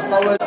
Oli!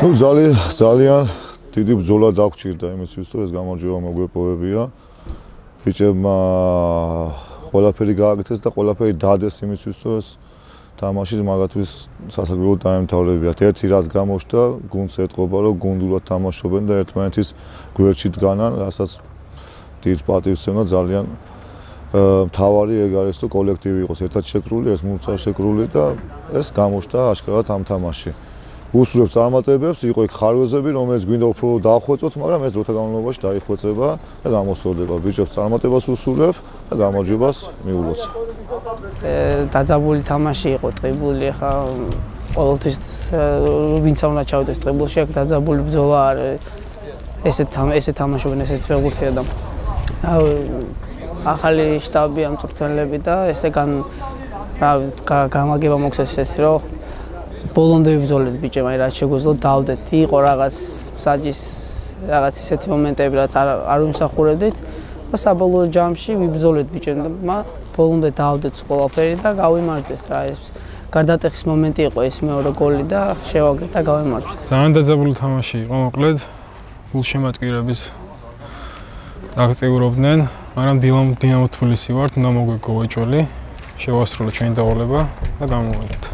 Ну, ძალიან დიდი ბრძოლა დაგჭირდა იმისთვის, რომ ეს გამარჯვება მოგვეპოვებია. ბიჭებმა ყველაფერი გააკეთეს და ყველაფერი დადეს იმისთვის, რომ ეს თამაში მაგათთვის სასაგრელო დაემთავრებიათ. ერთი რაც გამოჩნდა, გუნდს ეტყობა, რომ გუნდურად თამაშობენ და ერთმანეთის გვერდში დგანან, რასაც დიდ პატივს ეწევა ძალიან მთავარი ეგ არის, რომ კოლექტივი იყოს ერთად შეკრული, ეს მურცა შეკრული და ეს გამოჩნდა აშკარად ამ თამაში. უსურვებ წარმატებებს, იყო იქ ხარვეზები, რომელიც გვინდა უფრო დაახვეწოთ, მაგრამ ეს დროთა განმავლობაში დაიხვეწება და გამოსწორდება. ბიჭებს წარმატებას უსურვებ და გამარჯვებას მიულოც. დაძაბული თამაში იყო ტყიბული, ხა ყოველთვის ვინც უნდა ჩავდეს ტყიბულში, აქ დაძაბული ბრძოლა არის. ესეთ თამაშობენ ესეთ ფეხბურთია და ახალი შტაბი ამ წვრთნელები და ესე გამაგება მოხდეს ესეთი, რომ ბოლომდე ვიბრძოლეთ ბიჭებმა, რაც შეგვეძლო დავდეთ. იყო რაღაც საჯის რაღაც ისეთი მომენტები, რაც არ ვიმსახურებდით და საბოლოო ჯამში ვიბრძოლეთ ბიჭებმა, ბოლომდე დავდეთ ყველაფერი და გავიმარჯვეთ. რა ეს გარდატეხის მომენტი იყო ეს მეორე გოლი და შევაგდეთ და გავიმარჯვეთ. ძალიან დაძაბული თამაში იყო, მოკლედ გულშემატკივრების აქტიურობდნენ, მაგრამ დინამო თბილისი ვართ, უნდა მოგვიგო ეჭველი, შევასრულოთ ჩვენი დავალება და გამოვიდეთ.